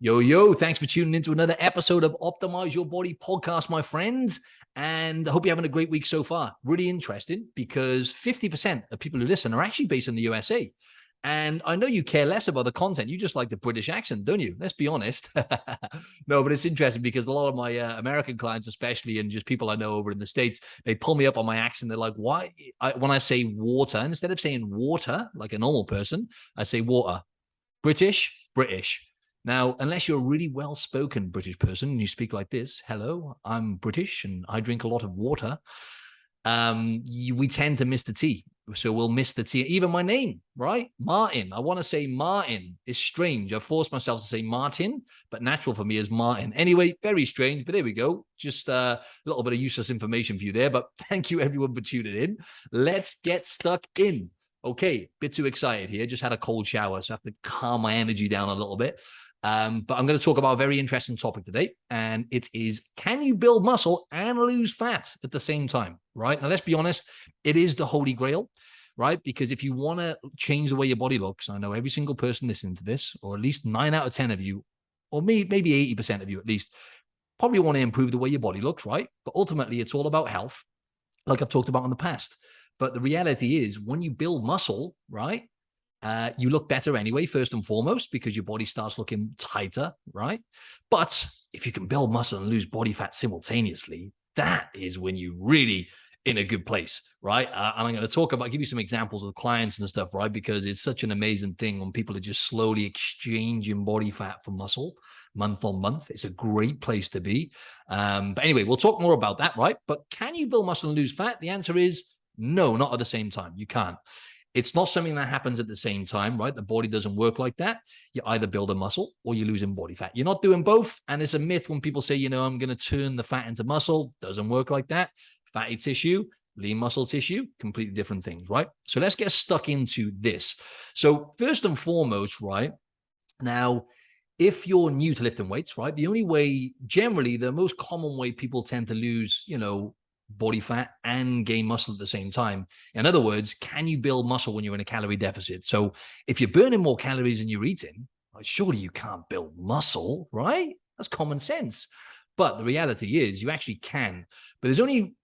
Yo, yo, thanks for tuning into another episode of Optimize Your Body podcast, my friends. And I hope you're having a great week so far. Really interesting because 50% of people who listen are actually based in the USA. And I know you care less about the content. You just like the British accent, don't you? Let's be honest. No, but it's interesting because a lot of my American clients, especially, and just people I know over in the States, they pull me up on my accent. They're like, why? When I say water, instead of saying water like a normal person, I say water. British. Now, unless you're a really well-spoken British person and you speak like this, hello, I'm British and I drink a lot of water, we tend to miss the T. So we'll miss the T. Even my name, right? Martin. I want to say Martin. It's strange. I forced myself to say Martin, but natural for me is Martin. Anyway, very strange, but there we go. Just a little bit of useless information for you there, but thank you everyone for tuning in. Let's get stuck in. Okay, bit too excited here. Just had a cold shower, so I have to calm my energy down a little bit. But I'm going to talk about a very interesting topic today, and it is, can you build muscle and lose fat at the same time, right? Now, let's be honest, it is the holy grail, right? Because if you want to change the way your body looks, I know every single person listening to this, or at least 9 out of 10 of you, or maybe 80% of you at least, probably want to improve the way your body looks, right? But ultimately, it's all about health, like I've talked about in the past. But the reality is when you build muscle, right, you look better anyway, first and foremost, because your body starts looking tighter, right? But if you can build muscle and lose body fat simultaneously, that is when you really in a good place, right? And I'm going to give you some examples with clients and stuff, right? Because it's such an amazing thing when people are just slowly exchanging body fat for muscle month on month. It's a great place to be. But anyway, we'll talk more about that, right? But can you build muscle and lose fat? The answer is no, not at the same time. You can't. It's not something that happens at the same time, right? The body doesn't work like that. You either build a muscle or you're losing body fat. You're not doing both. And it's a myth when people say, I'm going to turn the fat into muscle. Doesn't work like that. Fatty tissue, lean muscle tissue, completely different things, right? So let's get stuck into this. So first and foremost, right, now, if you're new to lifting weights, right, the only way, generally, the most common way people tend to lose, body fat and gain muscle at the same time. In other words, can you build muscle when you're in a calorie deficit? So if you're burning more calories than you're eating, surely you can't build muscle, right? That's common sense. But the reality is you actually can. But there's only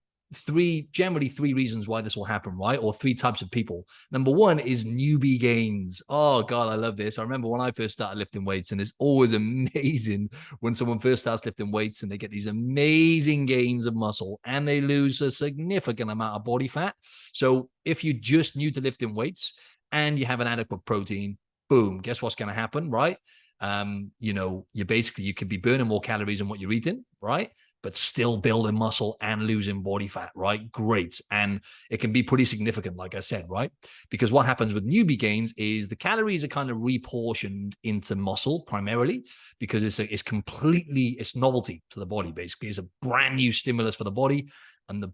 generally three reasons why this will happen, right? Or three types of people. Number one is newbie gains. Oh God, I love this. I remember when I first started lifting weights, and it's always amazing when someone first starts lifting weights and they get these amazing gains of muscle and they lose a significant amount of body fat. So if you're just new to lifting weights and you have an adequate protein, boom, guess what's going to happen, right? You could be burning more calories than what you're eating, right? But still building muscle and losing body fat, right? Great. And it can be pretty significant, like I said, right? Because what happens with newbie gains is the calories are kind of reportioned into muscle primarily because it's novelty to the body, basically. It's a brand new stimulus for the body, and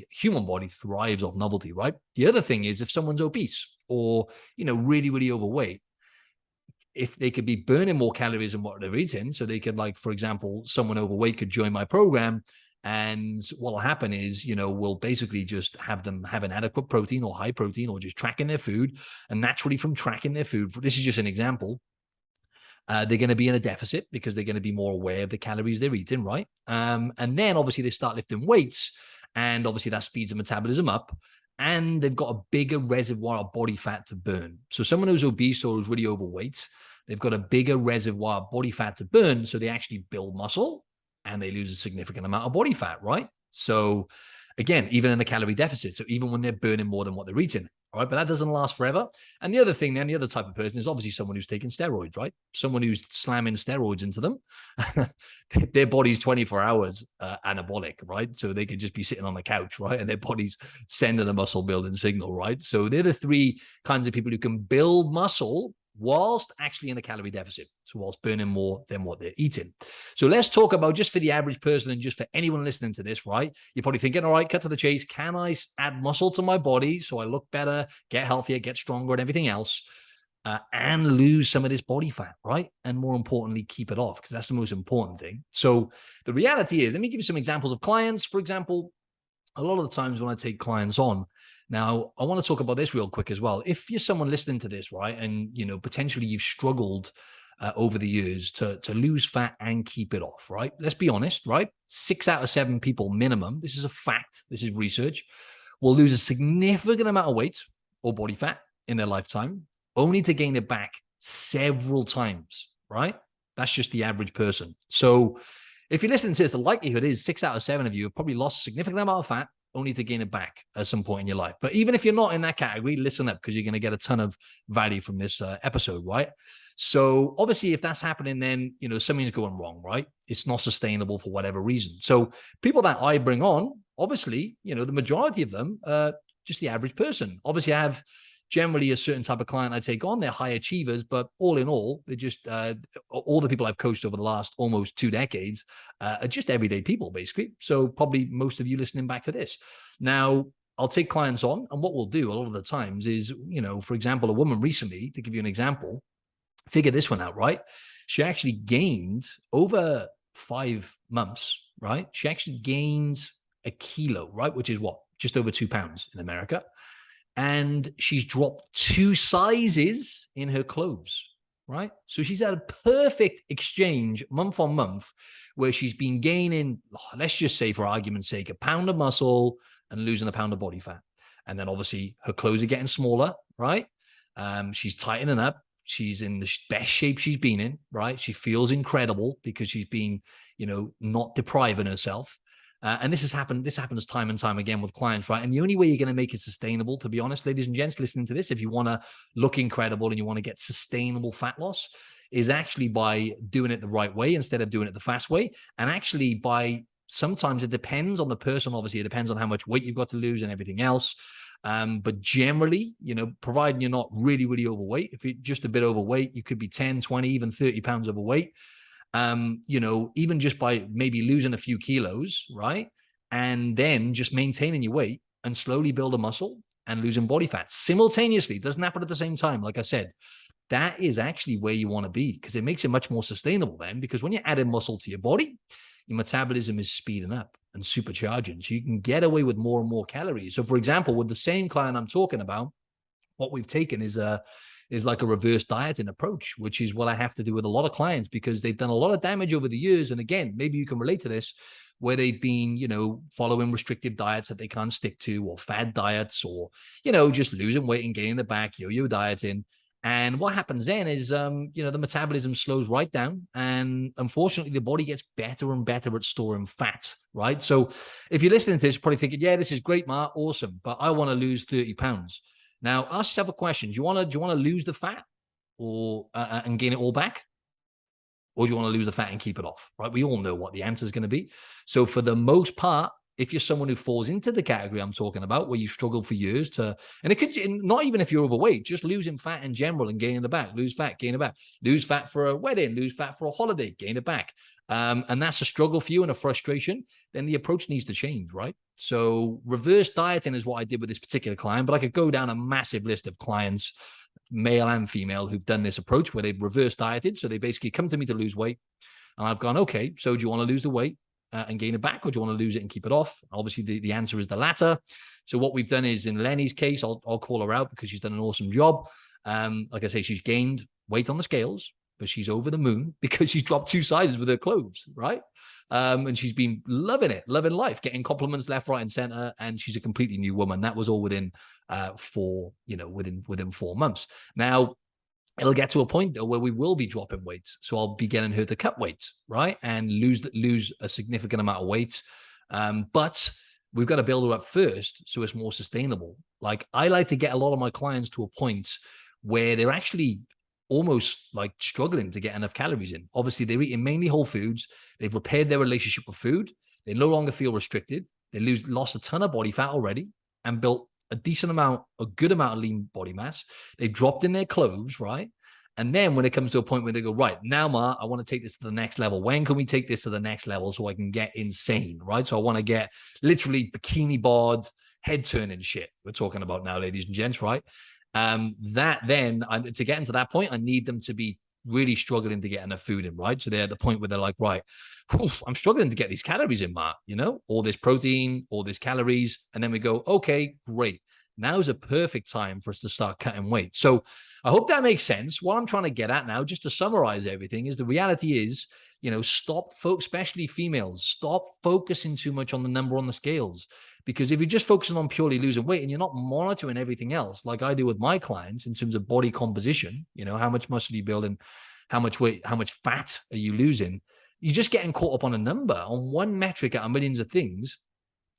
human body thrives off novelty, right? The other thing is if someone's obese or, really, really overweight, if they could be burning more calories than what they're eating, so they could, like, for example, someone overweight could join my program, and what will happen is, we'll basically just have them have an adequate protein or high protein or just tracking their food. And naturally from tracking their food, this is just an example, they're going to be in a deficit because they're going to be more aware of the calories they're eating, right? And then obviously they start lifting weights, and obviously that speeds the metabolism up, and they've got a bigger reservoir of body fat to burn. So someone who's obese or who's really overweight, they've got a bigger reservoir of body fat to burn, so they actually build muscle and they lose a significant amount of body fat, right? So again, even in a calorie deficit, so even when they're burning more than what they're eating, all right, but that doesn't last forever. And the other thing then, the other type of person is obviously someone who's taking steroids, right? Someone who's slamming steroids into them. Their body's 24 hours anabolic, right? So they could just be sitting on the couch, right? And their body's sending a muscle building signal, right? So they're the three kinds of people who can build muscle whilst actually in a calorie deficit, so whilst burning more than what they're eating. So let's talk about, just for the average person and just for anyone listening to this, right? You're probably thinking, all right, cut to the chase. Can I add muscle to my body so I look better, get healthier, get stronger and everything else, and lose some of this body fat, right? And more importantly, keep it off, because that's the most important thing. So the reality is, let me give you some examples of clients. For example, a lot of the times when I take clients on, now, I want to talk about this real quick as well. If you're someone listening to this, right, and, potentially you've struggled over the years to lose fat and keep it off, right? Let's be honest, right? 6 out of 7 people minimum, this is a fact, this is research, will lose a significant amount of weight or body fat in their lifetime, only to gain it back several times, right? That's just the average person. So if you're listening to this, the likelihood is 6 out of 7 of you have probably lost a significant amount of fat only to gain it back at some point in your life. But even if you're not in that category, listen up, because you're going to get a ton of value from this episode, right? So obviously, if that's happening, then, something's going wrong, right? It's not sustainable for whatever reason. So people that I bring on, obviously, the majority of them, just the average person. Obviously, I have generally a certain type of client I take on. They're high achievers, but all in all, they're just all the people I've coached over the last almost 2 decades are just everyday people, basically. So probably most of you listening back to this. Now, I'll take clients on, and what we'll do a lot of the times is, for example, a woman recently, to give you an example, figure this one out, right? She actually gained over 5 months, right? She actually gained a kilo, right? Which is what? Just over 2 pounds in America. And she's dropped 2 sizes in her clothes, right? So she's had a perfect exchange month on month where she's been gaining, let's just say for argument's sake, a pound of muscle and losing a pound of body fat. And then obviously her clothes are getting smaller, right? She's tightening up. She's in the best shape she's been in, right? She feels incredible because she's been, not depriving herself. And this happens time and time again with clients, right? And the only way you're going to make it sustainable, to be honest, ladies and gents, listening to this, if you want to look incredible and you want to get sustainable fat loss, is actually by doing it the right way instead of doing it the fast way. And actually sometimes it depends on the person. Obviously, it depends on how much weight you've got to lose and everything else. But generally, providing you're not really, really overweight, if you're just a bit overweight, you could be 10, 20, even 30 pounds overweight. Even just by maybe losing a few kilos, right? And then just maintaining your weight and slowly build a muscle and losing body fat simultaneously. It doesn't happen at the same time. Like I said, that is actually where you want to be, because it makes it much more sustainable then, because when you're adding muscle to your body, your metabolism is speeding up and supercharging. So you can get away with more and more calories. So for example, with the same client I'm talking about, what we've taken is like a reverse dieting approach, which is what I have to do with a lot of clients because they've done a lot of damage over the years. And again, maybe you can relate to this, where they've been, following restrictive diets that they can't stick to, or fad diets, or, just losing weight and gaining it back, yo-yo dieting. And what happens then is, the metabolism slows right down. And unfortunately, the body gets better and better at storing fat, right? So if you're listening to this, you're probably thinking, yeah, this is great, Mark, awesome, but I want to lose 30 pounds. Now, ask yourself a question. Do you want to lose the fat or and gain it all back? Or do you want to lose the fat and keep it off, right? We all know what the answer is going to be. So for the most part, if you're someone who falls into the category I'm talking about, where you struggle for years and it could, not even if you're overweight, just losing fat in general and gaining it back, lose fat, gain it back, lose fat for a wedding, lose fat for a holiday, gain it back. And that's a struggle for you and a frustration, then the approach needs to change, right? So reverse dieting is what I did with this particular client, but I could go down a massive list of clients, male and female, who've done this approach where they've reverse dieted. So they basically come to me to lose weight. And I've gone, okay, so do you want to lose the weight and gain it back, or do you want to lose it and keep it off? Obviously, the answer is the latter. So what we've done is, in Lenny's case, I'll call her out because she's done an awesome job. Like I say, she's gained weight on the scales, but she's over the moon because she's dropped 2 sizes with her clothes, right? And she's been loving life, getting compliments left, right, and center. And she's a completely new woman. That was all within 4 months. Now, it'll get to a point though where we will be dropping weight. So I'll be getting her to cut weight, right? And lose a significant amount of weight. But we've got to build her up first so it's more sustainable. Like, I like to get a lot of my clients to a point where they're actually almost like struggling to get enough calories in. Obviously, they're eating mainly whole foods. They've repaired their relationship with food. They no longer feel restricted. They lost a ton of body fat already and built a good amount of lean body mass. They've dropped in their clothes, right? And then when it comes to a point where they go, right, now, Ma, I want to take this to the next level. When can we take this to the next level so I can get insane, right? So I want to get literally bikini bod, head turning shit we're talking about now, ladies and gents, right? To get into that point, I need them to be really struggling to get enough food in, right? So they're at the point where they're like, right, I'm struggling to get these calories in, Mark, all this protein, all these calories. And then we go, okay, great. Now's a perfect time for us to start cutting weight. So I hope that makes sense. What I'm trying to get at now, just to summarize everything, is the reality is, stop, folks, especially females, stop focusing too much on the number on the scales. Because if you're just focusing on purely losing weight and you're not monitoring everything else, like I do with my clients in terms of body composition, how much muscle you build and how much weight, how much fat are you losing, you're just getting caught up on a number, on one metric out of millions of things.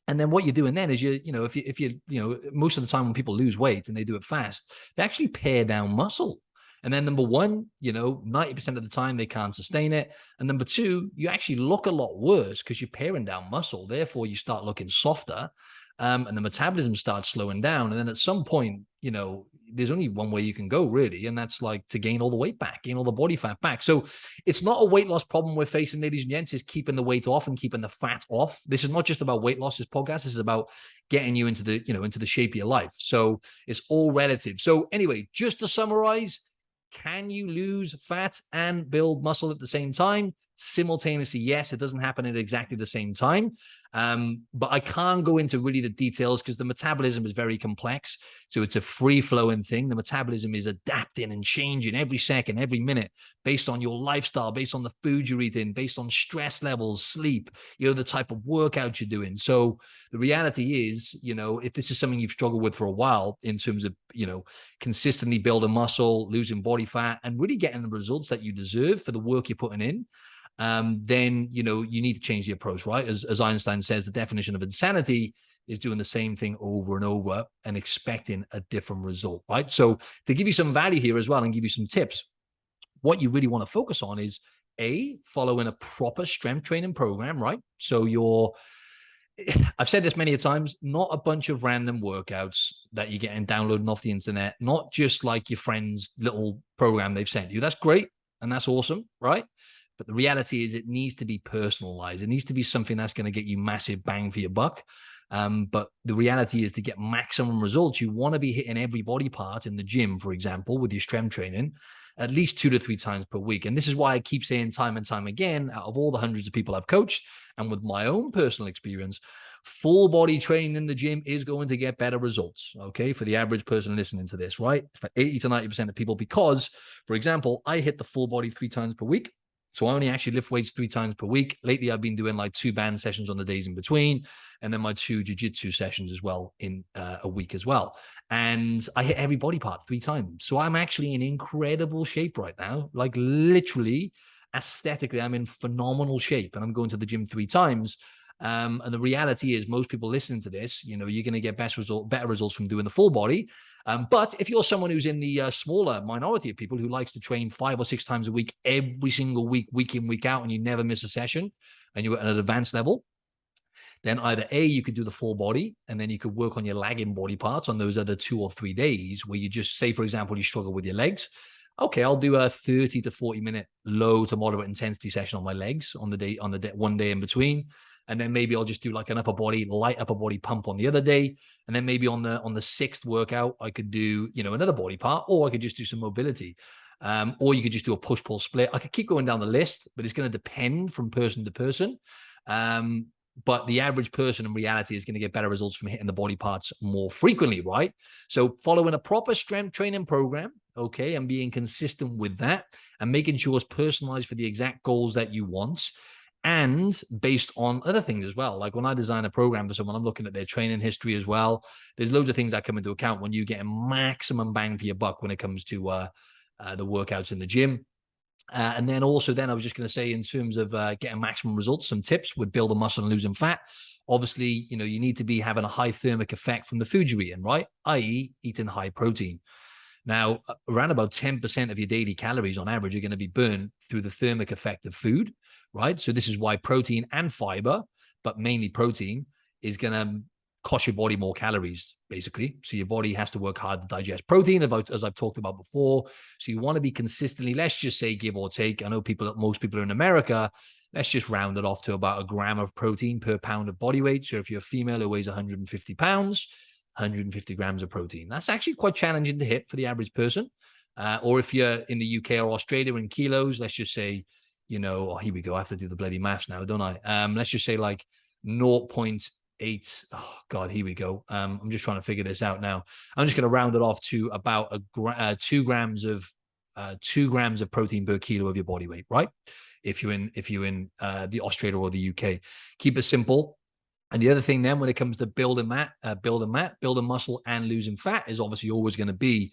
And then what you're doing then is if you most of the time when people lose weight and they do it fast, they actually pare down muscle. And then number one, 90% of the time they can't sustain it. And number two, you actually look a lot worse because you're paring down muscle. Therefore, you start looking softer. And the metabolism starts slowing down. And then at some point, there's only one way you can go, really. And that's like to gain all the weight back, gain all the body fat back. So it's not a weight loss problem we're facing, ladies and gents, is keeping the weight off and keeping the fat off. This is not just about weight loss, this podcast. This is about getting you into the shape of your life. So it's all relative. So anyway, just to summarize, can you lose fat and build muscle at the same time? Simultaneously, yes. It doesn't happen at exactly the same time. But I can't go into really the details because the metabolism is very complex. So it's a free-flowing thing. The metabolism is adapting and changing every second, every minute, based on your lifestyle, based on the food you're eating, based on stress levels, sleep, the type of workout you're doing. So the reality is, if this is something you've struggled with for a while in terms of, consistently building muscle, losing body fat, and really getting the results that you deserve for the work you're putting in, then, you need to change the approach, right? As Einstein says, the definition of insanity is doing the same thing over and over and expecting a different result, right? So to give you some value here as well and give you some tips, what you really want to focus on is following a proper strength training program, right? So I've said this many times, not a bunch of random workouts that you're getting downloading off the internet, not just like your friend's little program they've sent you. That's great. And that's awesome, right? But the reality is it needs to be personalized. It needs to be something that's going to get you massive bang for your buck. But the reality is to get maximum results, you want to be hitting every body part in the gym, for example, with your strength training, at least 2 to 3 times per week. And this is why I keep saying time and time again, out of all the hundreds of people I've coached and with my own personal experience, full body training in the gym is going to get better results, okay, for the average person listening to this, right? For 80 to 90% of people, because, for example, I hit the full body 3 times per week. So I only actually lift weights 3 times per week. Lately, I've been doing like 2 band sessions on the days in between, and then my 2 jiu-jitsu sessions as well in a week as well. And I hit every body part 3 times. So I'm actually in incredible shape right now. Like literally, aesthetically, I'm in phenomenal shape, and I'm going to the gym 3 times. And the reality is most people listening to this, you're going to get better results from doing the full body. But if you're someone who's in the smaller minority of people who likes to train 5 or 6 times a week, every single week, week in, week out, and you never miss a session, and you're at an advanced level, then either you could do the full body, and then you could work on your lagging body parts on those other 2 or 3 days where you just say, for example, you struggle with your legs. Okay, I'll do a 30 to 40 minute low to moderate intensity session on my legs on the day, one day in between. And then maybe I'll just do like an light upper body pump on the other day. And then maybe on the 6th workout, I could do, another body part, or I could just do some mobility. Or you could just do a push-pull split. I could keep going down the list, but it's going to depend from person to person. But the average person in reality is going to get better results from hitting the body parts more frequently, right? So following a proper strength training program, okay, and being consistent with that and making sure it's personalized for the exact goals that you want, and based on other things as well. Like when I design a program for someone, I'm looking at their training history as well. There's loads of things that come into account when you get a maximum bang for your buck when it comes to the workouts in the gym. And then I was just going to say, in terms of getting maximum results, some tips with building muscle and losing fat. Obviously, you need to be having a high thermic effect from the food you're eating, right? i.e. eating high protein. Now, around about 10% of your daily calories on average are going to be burned through the thermic effect of food, right? So this is why protein and fiber, but mainly protein, is going to cost your body more calories, basically. So your body has to work hard to digest protein, as I've talked about before. So you want to be consistently, let's just say, give or take. I know most people are in America. Let's just round it off to about a gram of protein per pound of body weight. So if you're a female who weighs 150 pounds, 150 grams of protein. That's actually quite challenging to hit for the average person. Or if you're in the UK or Australia in kilos, let's just say, here we go. I have to do the bloody maths now, don't I? Let's just say like 0.8 8. Oh God, here we go. I'm just trying to figure this out now. I'm just going to round it off to about 2 grams of 2 grams of protein per kilo of your body weight, right? If you're in the Australia or the UK, keep it simple. And the other thing then, when it comes to building muscle and losing fat, is obviously always going to be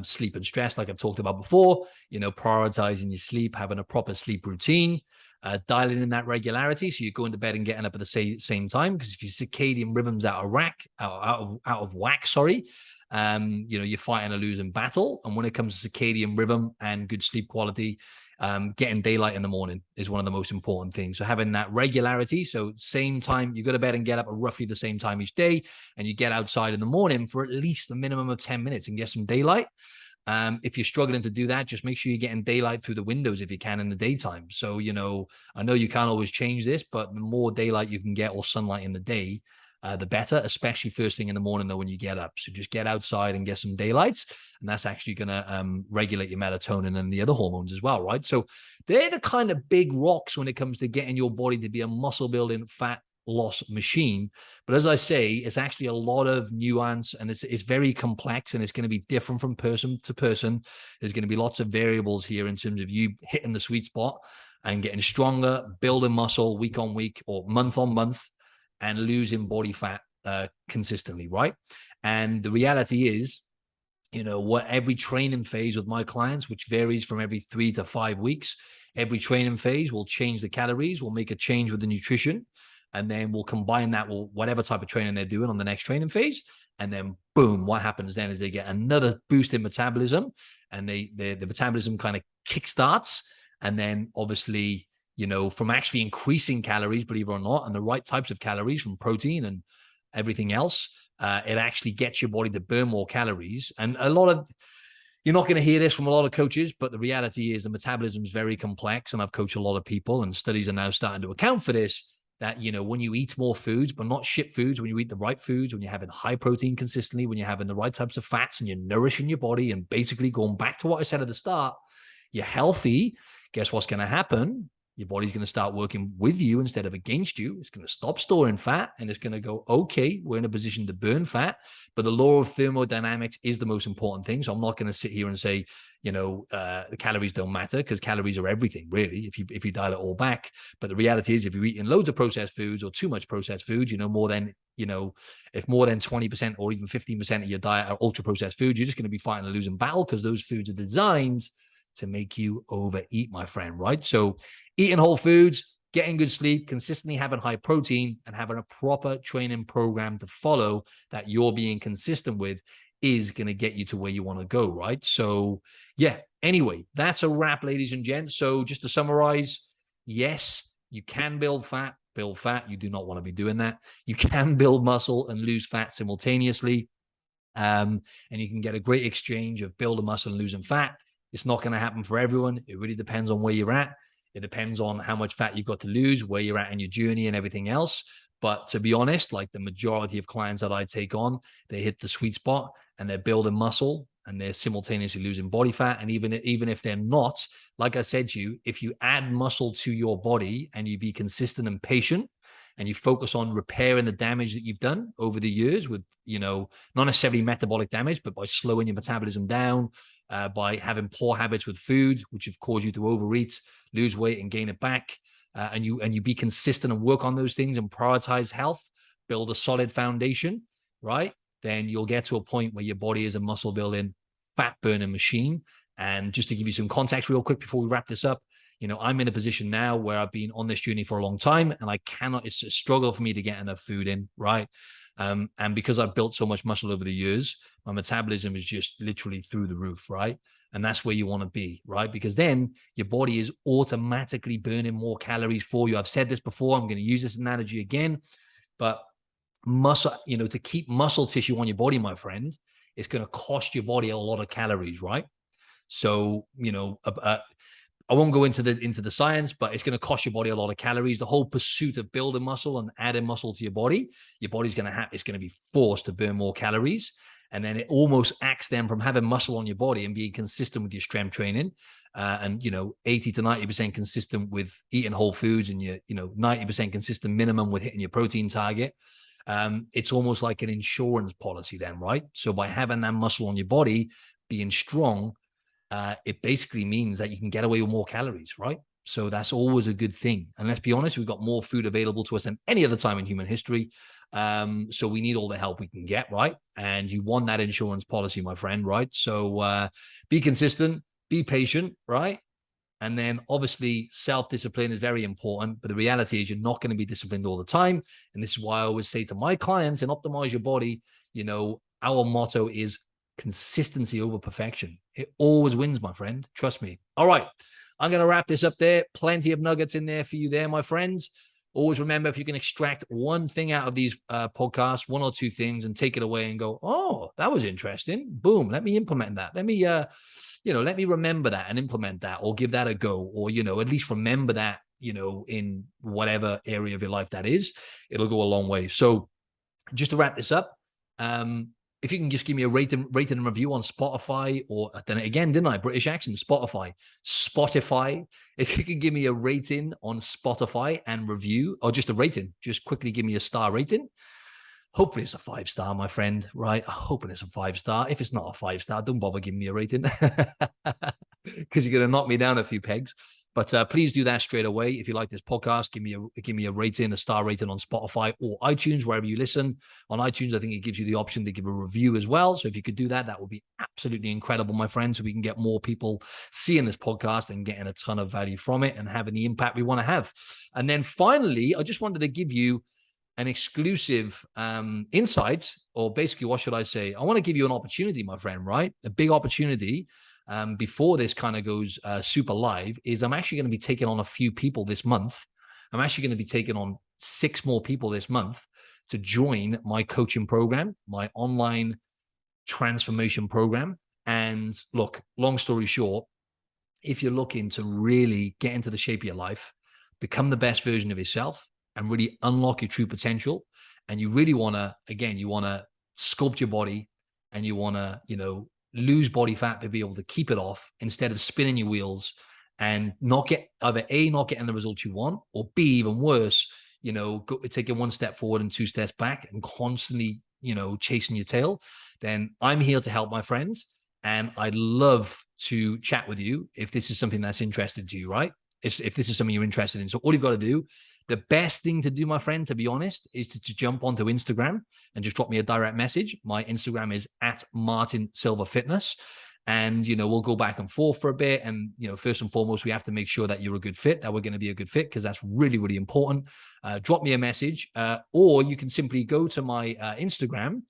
sleep and stress, like I've talked about before. Prioritizing your sleep, having a proper sleep routine, dialing in that regularity, so you're going to bed and getting up at the same time. Because if your circadian rhythm's out of whack, you're fighting a losing battle. And when it comes to circadian rhythm and good sleep quality, getting daylight in the morning is one of the most important things. So having that regularity, so same time, you go to bed and get up at roughly the same time each day, and you get outside in the morning for at least a minimum of 10 minutes and get some daylight. If you're struggling to do that, just make sure you're getting daylight through the windows if you can in the daytime. So, I know you can't always change this, but the more daylight you can get or sunlight in the day, the better, especially first thing in the morning, though, when you get up. So just get outside and get some daylight, and that's actually going to regulate your melatonin and the other hormones as well, right? So they're the kind of big rocks when it comes to getting your body to be a muscle-building, fat loss machine. But as I say, it's actually a lot of nuance, and it's very complex, and it's going to be different from person to person. There's going to be lots of variables here in terms of you hitting the sweet spot and getting stronger, building muscle week on week or month on month, and losing body fat consistently, right? And the reality is, what every training phase with my clients, which varies from every 3 to 5 weeks, every training phase will change the calories, we'll make a change with the nutrition, and then we'll combine that with whatever type of training they're doing on the next training phase. And then boom, what happens then is they get another boost in metabolism, and the metabolism kind of kickstarts. And then obviously, from actually increasing calories, believe it or not, and the right types of calories from protein and everything else, it actually gets your body to burn more calories. And you're not going to hear this from a lot of coaches, but the reality is the metabolism is very complex. And I've coached a lot of people, and studies are now starting to account for this, that, when you eat more foods, but not shit foods, when you eat the right foods, when you're having high protein consistently, when you're having the right types of fats, and you're nourishing your body, and basically going back to what I said at the start, you're healthy. Guess what's going to happen? Your body's going to start working with you instead of against you. It's going to stop storing fat, and it's going to go, okay, we're in a position to burn fat. But the law of thermodynamics is the most important thing. So I'm not going to sit here and say, the calories don't matter, because calories are everything, really, if you dial it all back. But the reality is, if you're eating loads of processed foods or too much processed foods, if more than 20% or even 15% of your diet are ultra processed foods, you're just going to be fighting a losing battle, because those foods are designed to make you overeat, my friend, right? So eating whole foods, getting good sleep, consistently having high protein, and having a proper training program to follow that you're being consistent with is going to get you to where you want to go, right? So yeah, anyway, that's a wrap, ladies and gents. So just to summarize, yes, you can build fat. You do not want to be doing that. You can build muscle and lose fat simultaneously. And you can get a great exchange of building muscle and losing fat. It's not going to happen for everyone. It really depends on where you're at. It depends on how much fat you've got to lose, where you're at in your journey, and everything else. But to be honest, like the majority of clients that I take on, they hit the sweet spot and they're building muscle and they're simultaneously losing body fat. And even if they're not, like I said to you, if you add muscle to your body and you be consistent and patient, and you focus on repairing the damage that you've done over the years with, not necessarily metabolic damage, but by slowing your metabolism down, by having poor habits with food, which have caused you to overeat, lose weight, and gain it back, and you be consistent and work on those things and prioritize health, build a solid foundation, right? Then you'll get to a point where your body is a muscle building, fat burning machine. And just to give you some context real quick before we wrap this up, I'm in a position now where I've been on this journey for a long time, and it's a struggle for me to get enough food in, right? And because I've built so much muscle over the years, my metabolism is just literally through the roof, right? And that's where you want to be, right? Because then your body is automatically burning more calories for you. I've said this before, I'm going to use this analogy again, but muscle, to keep muscle tissue on your body, my friend, it's going to cost your body a lot of calories, right? So, I won't go into the science, but it's going to cost your body a lot of calories. The whole pursuit of building muscle and adding muscle to your body's going to be forced to burn more calories. And then it almost acts then from having muscle on your body and being consistent with your strength training, and 80 to 90% consistent with eating whole foods, and 90% consistent minimum with hitting your protein target. It's almost like an insurance policy then, right? So by having that muscle on your body being strong, it basically means that you can get away with more calories, right? So that's always a good thing. And let's be honest, we've got more food available to us than any other time in human history. So we need all the help we can get, right? And you want that insurance policy, my friend, right? So be consistent, be patient, right? And then obviously self-discipline is very important, but the reality is you're not going to be disciplined all the time. And this is why I always say to my clients in Optimize Your Body, our motto is consistency over perfection. It always wins, my friend. Trust me. All right. I'm going to wrap this up there. Plenty of nuggets in there for you there, my friends. Always remember, if you can extract one thing out of these podcasts, one or two things, and take it away and go, oh, that was interesting. Boom. Let me implement that. Let me, let me remember that and implement that, or give that a go, or, at least remember that, in whatever area of your life that is. It'll go a long way. So just to wrap this up, if you can just give me a rating and review on Spotify, or then again, didn't I? British accent, Spotify. If you can give me a rating on Spotify and review, or just a rating, just quickly give me a star rating. Hopefully it's a 5-star, my friend, right? I'm hoping it's a 5-star. If it's not a 5-star, don't bother giving me a rating because you're going to knock me down a few pegs. But please do that straight away. If you like this podcast, give me a rating, a star rating on Spotify or iTunes, wherever you listen. On iTunes, I think it gives you the option to give a review as well. So if you could do that, that would be absolutely incredible, my friend, so we can get more people seeing this podcast and getting a ton of value from it and having the impact we want to have. And then finally, I just wanted to give you an exclusive insight, or basically, what should I say? I want to give you an opportunity, my friend, right? A big opportunity before this kind of goes super live is I'm actually going to be taking on a few people this month. I'm actually going to be taking on 6 more people this month to join my coaching program, my online transformation program. And look, long story short, if you're looking to really get into the shape of your life, become the best version of yourself, and really unlock your true potential, and you really want to, again, you want to sculpt your body, and you want to, lose body fat to be able to keep it off instead of spinning your wheels and not get either A, not getting the result you want, or B, even worse, taking 1 step forward and 2 steps back and constantly, chasing your tail, then I'm here to help, my friends. And I'd love to chat with you if this is something that's interested to you, right? If this is something you're interested in. So all you've got to do, the best thing to do, my friend, to be honest, is to jump onto Instagram and just drop me a direct message. My Instagram is @MartinSilvaFitness. And, we'll go back and forth for a bit. And, first and foremost, we have to make sure that you're a good fit, that we're going to be a good fit, because that's really, really important. Drop me a message, or you can simply go to my Instagram,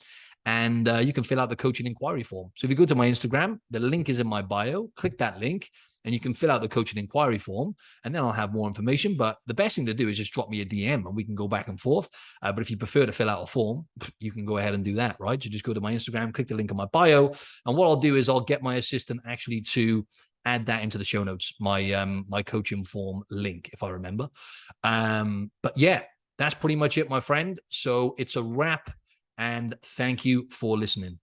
and you can fill out the coaching inquiry form. So if you go to my Instagram, the link is in my bio. Click that link, and you can fill out the coaching inquiry form, and then I'll have more information. But the best thing to do is just drop me a DM, and we can go back and forth. But if you prefer to fill out a form, you can go ahead and do that, right? So just go to my Instagram, click the link in my bio, and what I'll do is I'll get my assistant actually to add that into the show notes, my coaching form link, if I remember. But yeah, that's pretty much it, my friend. So it's a wrap, and thank you for listening.